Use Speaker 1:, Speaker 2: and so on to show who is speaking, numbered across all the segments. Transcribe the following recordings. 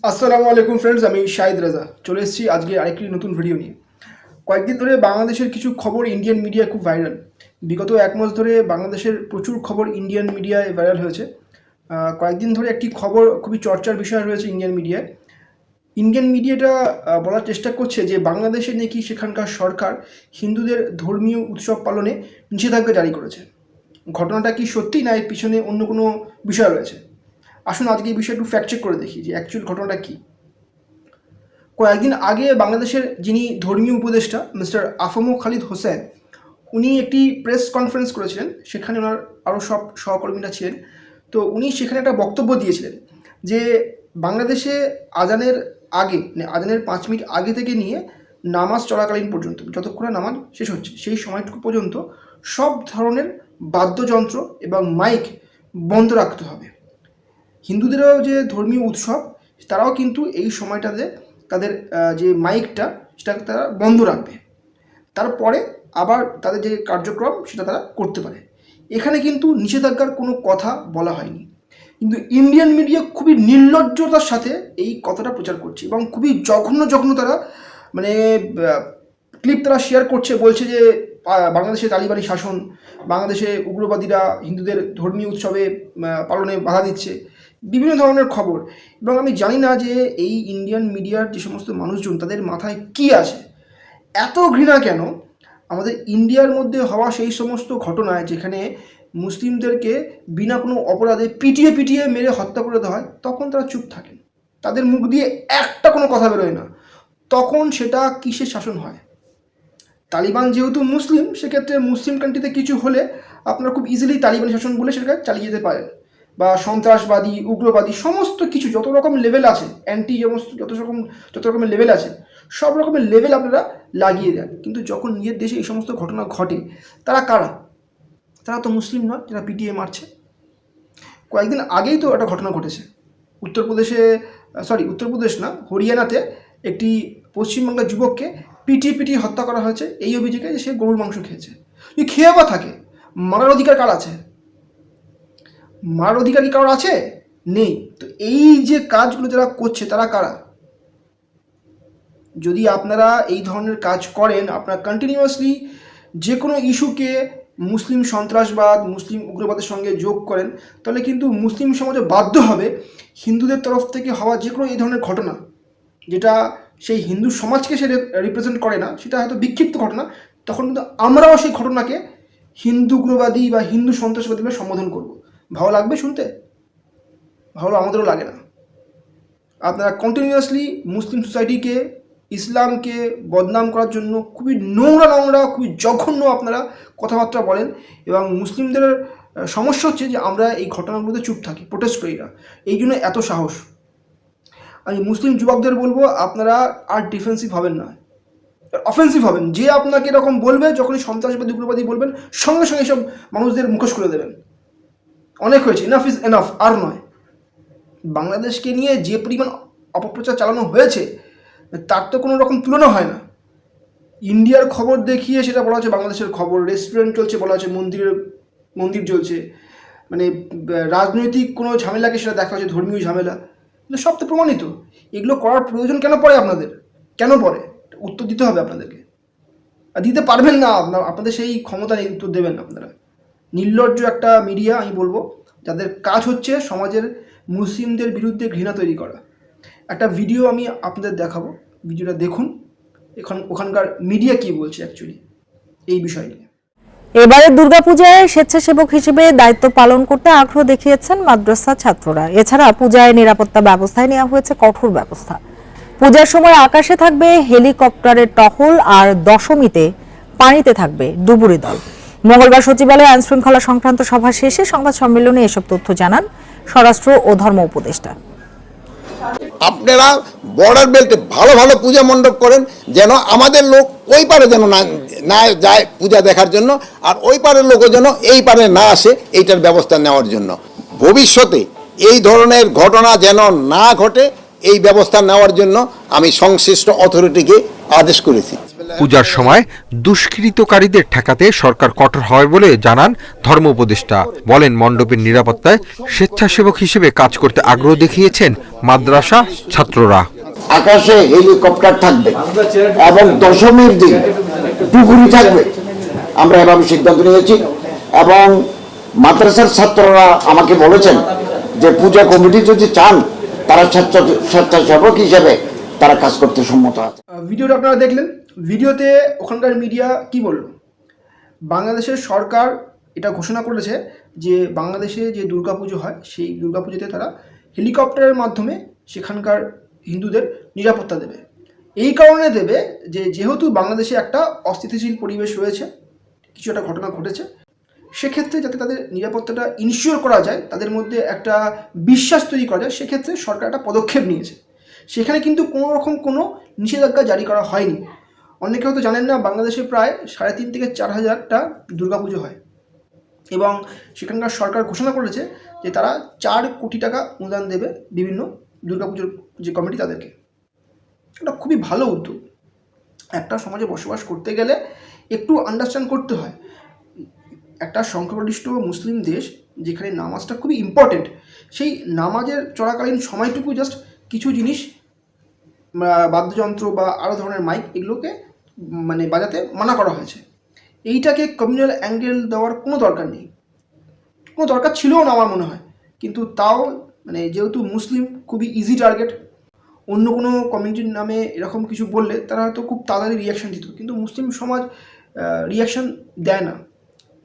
Speaker 1: আসসালামু আলাইকুম ফ্রেন্ডস, আমি শাহিদ রেজা চলে এসেছি আজকে আরেকটি নতুন ভিডিও নিয়ে। কয়েকদিন ধরে বাংলাদেশের কিছু খবর ইন্ডিয়ান মিডিয়া খুব ভাইরাল। বিগত এক মাস ধরে বাংলাদেশের প্রচুর খবর ইন্ডিয়ান মিডিয়ায় ভাইরাল হয়েছে। কয়েকদিন ধরে একটি খবর খুবই চর্চার বিষয় রয়েছে ইন্ডিয়ান মিডিয়ায়। ইন্ডিয়ান মিডিয়াটা বলার চেষ্টা করছে যে বাংলাদেশে নাকি সেখানকার সরকার হিন্দুদের ধর্মীয় উৎসব পালনে নিষেধাজ্ঞা জারি করেছে। ঘটনাটা কি সত্যি, না এর পিছনে অন্য কোনো বিষয় রয়েছে? আসুন আজকে এই বিষয়ে একটু ফ্যাক্ট চেক করে দেখি যে অ্যাকচুয়াল ঘটনাটা কী। কয়েকদিন আগে বাংলাদেশের যিনি ধর্মীয় উপদেষ্টা মিস্টার আফম খালিদ হোসেন, উনি একটি প্রেস কনফারেন্স করেছিলেন। সেখানে ওনার আরও সব সহকর্মীরা ছিলেন। তো উনি সেখানে একটা বক্তব্য দিয়েছিলেন যে বাংলাদেশে আজানের আগে, মানে আজানের 5 মিনিট আগে থেকে নিয়ে নামাজ চলাকালীন পর্যন্ত, যতক্ষণ না নামাজ শেষ হচ্ছে সেই সময়টুকু পর্যন্ত সব ধরনের বাদ্যযন্ত্র এবং মাইক বন্ধ রাখতে হবে। হিন্দুদেরও যে ধর্মীয় উৎসব, তারাও কিন্তু এই সময়টাতে তাদের যে মাইকটা সেটা তারা বন্ধ রাখবে। তারপরে আবার তাদের যে কার্যক্রম সেটা তারা করতে পারে। এখানে কিন্তু নিষেধাজ্ঞার কোনো কথা বলা হয়নি, কিন্তু ইন্ডিয়ান মিডিয়া খুবই নির্লজ্জতার সাথে এই কথাটা প্রচার করছে এবং খুবই জঘন্য তারা মানে ক্লিপ তারা শেয়ার করছে। বলছে যে বাংলাদেশে তালিবানি শাসন, বাংলাদেশে উগ্রবাদীরা হিন্দুদের ধর্মীয় উৎসবে পালনে বাধা দিচ্ছে, বিভিন্ন ধরনের খবর। এবং আমি জানি না যে এই ইন্ডিয়ান মিডিয়ার যে সমস্ত মানুষজন, তাদের মাথায় কি আছে, এত ঘৃণা কেন আমাদের ইন্ডিয়ার মধ্যে হওয়া সেই সমস্ত ঘটনায় যেখানে মুসলিমদেরকে বিনা কোনো অপরাধে পিটিয়ে মেরে হত্যা করে দেওয়া হয়, তখন তারা চুপ থাকেন, তাদের মুখ দিয়ে একটা কোনো কথা বেরোয় না। তখন সেটা কিসের শাসন হয়? তালিবান যেহেতু মুসলিম, সেক্ষেত্রে মুসলিম কান্ট্রিতে কিছু হলে আপনারা খুব ইজিলি তালিবানি শাসন বলে সেটাকে চালিয়ে যেতে পারেন, বা সন্ত্রাসবাদী, উগ্রবাদী সমস্ত কিছু যত রকম লেভেল আছে, অ্যান্টি যত রকমের লেভেল আছে, সব রকমের লেভেল আপনারা লাগিয়ে দেন। কিন্তু যখন নিজের দেশে এই সমস্ত ঘটনা ঘটে, তারা কারা? তারা তো মুসলিম নয় যারা পিটিয়ে মারছে। কয়েকদিন আগেই তো একটা ঘটনা ঘটেছে উত্তরপ্রদেশ না, হরিয়ানাতে একটি পশ্চিমবাংলার যুবককে পিটিয়ে হত্যা করা হয়েছে এই অভিযোগে যে সে গরুর মাংস খেয়েছে। যদি খেয়ে বা থাকে, মারার অধিকার কার আছে? মারার অধিকার কি কারোর আছে? নেই। তো এই যে কাজগুলো যারা করছে তারা কারা? যদি আপনারা এই ধরনের কাজ করেন, আপনারা কন্টিনিউয়াসলি যে কোনো ইস্যুকে মুসলিম সন্ত্রাসবাদ, মুসলিম উগ্রবাদের সঙ্গে যোগ করেন, তাহলে কিন্তু মুসলিম সমাজে বাধ্য হবে হিন্দুদের তরফ থেকে হওয়া যে কোনো এই ধরনের ঘটনা, যেটা সেই হিন্দু সমাজকে সে রিপ্রেজেন্ট করে না, সেটা হয়তো বিক্ষিপ্ত ঘটনা, তখন কিন্তু আমরাও সেই ঘটনাকে হিন্দু উগ্রবাদী বা হিন্দু সন্ত্রাসবাদী বলে সম্বোধন করব। ভালো লাগবে শুনতে? ভালো আমাদেরও লাগে না। আপনারা কন্টিনিউয়াসলি মুসলিম সোসাইটিকে, ইসলামকে বদনাম করার জন্য খুবই নোংরা খুবই জঘন্য আপনারা কথাবার্তা বলেন, এবং মুসলিমদের সমস্যা হচ্ছে যে আমরা এই ঘটনাগুলোতে চুপ থাকি, প্রোটেস্ট করি না, এই জন্য এত সাহস। আমি মুসলিম যুবকদের বলবো, আপনারা আর ডিফেন্সিভ হবেন না, অফেন্সিভ হবেন। যে আপনাকে এরকম বলবে, যখনই সন্ত্রাসবাদী উগ্রবাদী বলবেন, সঙ্গে সঙ্গে সব মানুষদের মুখোশ খুলে দেবেন। অনেক হয়েছে, এনাফ ইজ এনাফ, আর নয়। বাংলাদেশকে নিয়ে যে পরিমাণ অপপ্রচার চালানো হয়েছে, তার তো কোনো রকম তুলনা হয় না। ইন্ডিয়ার খবর দেখিয়ে সেটা বলা হচ্ছে বাংলাদেশের খবর, রেস্টুরেন্ট চলছে বলা হচ্ছে মন্দির চলছে, মানে রাজনৈতিক কোনো ঝামেলাকে সেটা দেখা হচ্ছে ধর্মীয় ঝামেলা। কিন্তু সব তো প্রমাণিত। এগুলো করার প্রয়োজন কেন পড়ে আপনাদের? কেন পড়ে? উত্তর দিতে হবে আপনাদেরকে। আর দিতে পারবেন না, আপনাদের সেই ক্ষমতা নেই উত্তর দেবেন আপনারা। নির্লজ্জ একটা মিডিয়া আমি বলবো, যাদের কাজ হচ্ছে সমাজের মুসলিমদের বিরুদ্ধে ঘৃণা তৈরি করা। একটা ভিডিও আমি আপনাদের দেখাবো, ভিডিওটা দেখুন ওখানকার মিডিয়া কি বলছে অ্যাকচুয়ালি এই বিষয় নিয়ে।
Speaker 2: এবারে দুর্গাপূজায় স্বেচ্ছাসেবক হিসেবে দায়িত্ব পালন করতে আগ্রহ দেখিয়েছেন মাদ্রাসা ছাত্ররা। এছাড়া পূজায় নিরাপত্তা ব্যবস্থায় নেওয়া হয়েছে কঠোর ব্যবস্থা। পূজার সময় আকাশে থাকবে হেলিকপ্টারের টহল, আর দশমীতে পানিতে থাকবে ডুবুরি দল। মঙ্গলবার সচিবালয়ে আইন শৃঙ্খলা সংক্রান্ত সভা শেষে সংবাদ সম্মেলনে এসব তথ্য জানান স্বরাষ্ট্র ও ধর্ম উপদেষ্টা।
Speaker 3: আপনারা বর্ডার বেল্টে ভালো ভালো পূজা মণ্ডপ করেন, যেন আমাদের লোক ওই পারে যেন না যায় পূজা দেখার জন্য, আর ওই পারের লোকও যেন এই পারে না আসে, এইটার ব্যবস্থা নেওয়ার জন্য। ভবিষ্যতে এই ধরনের ঘটনা যেন না ঘটে, এই ব্যবস্থা নেওয়ার জন্য আমি সংশ্লিষ্ট অথরিটিকে আদেশ করেছি।
Speaker 4: পূজার সময় দুষ্কৃতকারীদের ঠেকাতে সরকার কঠোর হয় বলে জানান ধর্ম উপদেষ্টা। বলেন, মণ্ডপের নিরাপত্তায় স্বেচ্ছাসেবক হিসেবে কাজ করতে আগ্রহ দেখিয়েছেন মাদ্রাসা ছাত্ররা।
Speaker 3: আকাশে হেলিকপ্টার থাকবে এবং দশমীর দিন টুকুরি থাকবে, আমরা এভাবে সিদ্ধান্ত নিয়েছি। এবং মাদ্রাসার ছাত্ররা আমাকে বলেছেন যে পূজা কমিটি যদি চান তারা স্বেচ্ছাসেবক হিসেবে তারা কাজ করতে সম্মত আছে।
Speaker 1: ভিডিওটা আপনারা দেখলেন। ভিডিওতে ওখানকার মিডিয়া কি বলল? বাংলাদেশের সরকার এটা ঘোষণা করেছে যে বাংলাদেশে যে দুর্গাপুজো হয় সেই দুর্গাপুজোতে তারা হেলিকপ্টারের মাধ্যমে সেখানকার হিন্দুদের নিরাপত্তা দেবে। এই কারণে দেবে যে যেহেতু বাংলাদেশে একটা অস্থিতিশীল পরিবেশ রয়েছে, কিছু একটা ঘটনা ঘটেছে, সেক্ষেত্রে যাতে তাদের নিরাপত্তাটা ইনশিওর করা যায়, তাদের মধ্যে একটা বিশ্বাস তৈরি করা যায়, সেক্ষেত্রে সরকার একটা পদক্ষেপ নিয়েছে। সেখানে কিন্তু কোনো রকম কোনো নিষেধাজ্ঞা জারি করা হয়নি। অনেকে হয়তো জানেন না, বাংলাদেশে প্রায় 3.5 থেকে 4,000টা দুর্গাপুজো হয় এবং সেখানকার সরকার ঘোষণা করেছে যে তারা 4 কোটি টাকা অনুদান দেবে বিভিন্ন দুর্গাপুজোর যে কমিটি তাদেরকে। এটা খুবই ভালো উদ্যোগ। একটা সমাজে বসবাস করতে গেলে একটু আন্ডারস্ট্যান্ড করতে হয়। একটা সংখ্যাগরিষ্ঠ মুসলিম দেশ যেখানে নামাজটা খুবই ইম্পর্টেন্ট, সেই নামাজের চলাকালীন সময়টুকু জাস্ট কিছু জিনিস বাদ্যযন্ত্র বা আরও ধরনের মাইক এগুলোকে মানে বাজাতে মানা করা হয়েছে। এইটাকে কমিউনাল অ্যাঙ্গেল দেওয়ার কোনো দরকার নেই, কোনো দরকার ছিলও না আমার মনে হয়। কিন্তু তাও মানে যেহেতু মুসলিম খুবই ইজি টার্গেট, অন্য কোনো কমিউনিটির নামে এরকম কিছু বললে তারা হয়তো খুব তাড়াতাড়ি রিয়াকশান দিত, কিন্তু মুসলিম সমাজ রিয়াকশান দেয় না।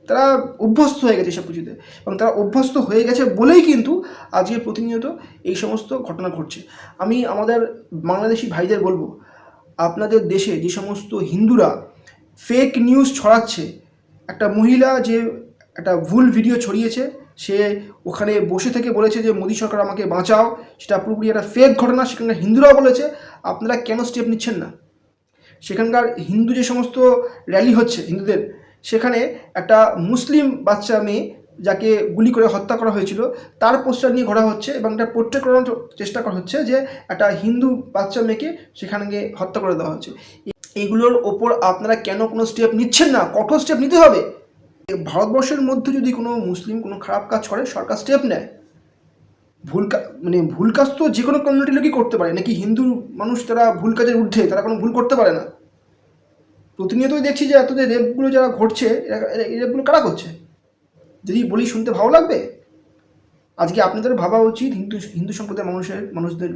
Speaker 1: তারা অভ্যস্ত হয়ে গেছে সব কিছুতে, এবং তারা অভ্যস্ত হয়ে গেছে বলেই কিন্তু আজকে প্রতিনিয়ত এই সমস্ত ঘটনা ঘটছে। আমি আমাদের বাংলাদেশি ভাইদের বলবো, আপনাদের দেশে যে সমস্ত হিন্দুরা ফেক নিউজ ছড়াচ্ছে, একটা মহিলা যে একটা ভুল ভিডিও ছড়িয়েছে, সে ওখানে বসে থেকে বলেছে যে মোদী সরকার আমাকে বাঁচাও, সেটা পুরোপুরি একটা ফেক ঘটনা, সেখানকার হিন্দুরাও বলেছে। আপনারা কেন স্টেপ নিচ্ছেন না? সেখানকার হিন্দু যে সমস্ত র্যালি হচ্ছে হিন্দুদের, সেখানে একটা মুসলিম বাচ্চা মেয়ে যাকে গুলি করে হত্যা করা হয়েছিল তার পোস্টার নিয়ে ঘোরা হচ্ছে এবং এটা পোর্ট্রে করার চেষ্টা করা হচ্ছে যে একটা হিন্দু বাচ্চা মেয়েকে সেখানে গিয়ে হত্যা করে দেওয়া হচ্ছে। এগুলোর ওপর আপনারা কেন কোনো স্টেপ নিচ্ছেন না? কঠোর স্টেপ নিতে হবে। ভারতবর্ষের মধ্যে যদি কোনো মুসলিম কোনো খারাপ কাজ করে, সরকার স্টেপ নেয়। ভুল কাজ তো যে কোনো কমিউনিটির লোকই করতে পারে, নাকি হিন্দু মানুষ তারা ভুল কাজের ঊর্ধ্বে, তারা কোনো ভুল করতে পারে না? প্রতিনিয়তই দেখছি যে এত যে রেপগুলো যারা ঘটছে, এই রেপগুলো কারা করছে? যদি বলি শুনতে ভালো লাগবে? আজকে আপনাদের ভাবা উচিত হিন্দু সম্প্রদায়ের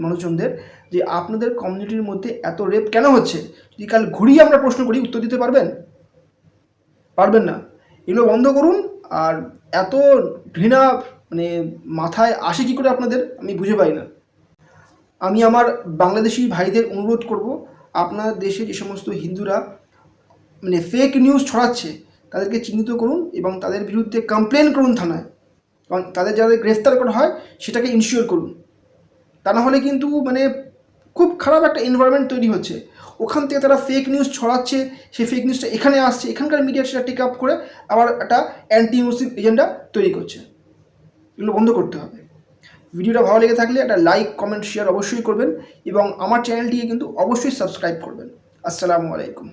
Speaker 1: মানুষজনদের যে আপনাদের কমিউনিটির মধ্যে এত রেপ কেন হচ্ছে। যদি কাল ঘুরিয়ে আমরা প্রশ্ন করি, উত্তর দিতে পারবেন? পারবেন না। এগুলো বন্ধ করুন। আর এত ঘৃণা মানে মাথায় আসে কী করে আপনাদের, আমি বুঝে পাই না। আমি আমার বাংলাদেশি ভাইদের অনুরোধ করব, আপনার দেশে যে সমস্ত হিন্দুরা মানে ফেক নিউজ ছড়াচ্ছে তাদেরকে চিহ্নিত করুন এবং তাদের বিরুদ্ধে কমপ্লেন করুন থানায়, এবং তাদের যাদের গ্রেফতার করা হয় সেটাকে ইনশিওর করুন। তা না হলে কিন্তু মানে খুব খারাপ একটা এনভায়রনমেন্ট তৈরি হচ্ছে। ওখান থেকে তারা ফেক নিউজ ছড়াচ্ছে, সেই ফেক নিউজটা এখানে আসছে, এখানকার মিডিয়া সেটা টেক আপ করে আবার একটা অ্যান্টি মুসলিম এজেন্ডা তৈরি করছে। এগুলো বন্ধ করতে হবে। ভিডিওটা ভালো লেগে থাকলে একটা লাইক, কমেন্ট, শেয়ার অবশ্যই করবেন এবং আমার চ্যানেলটিকে কিন্তু অবশ্যই সাবস্ক্রাইব করবেন। আসসালামু আলাইকুম।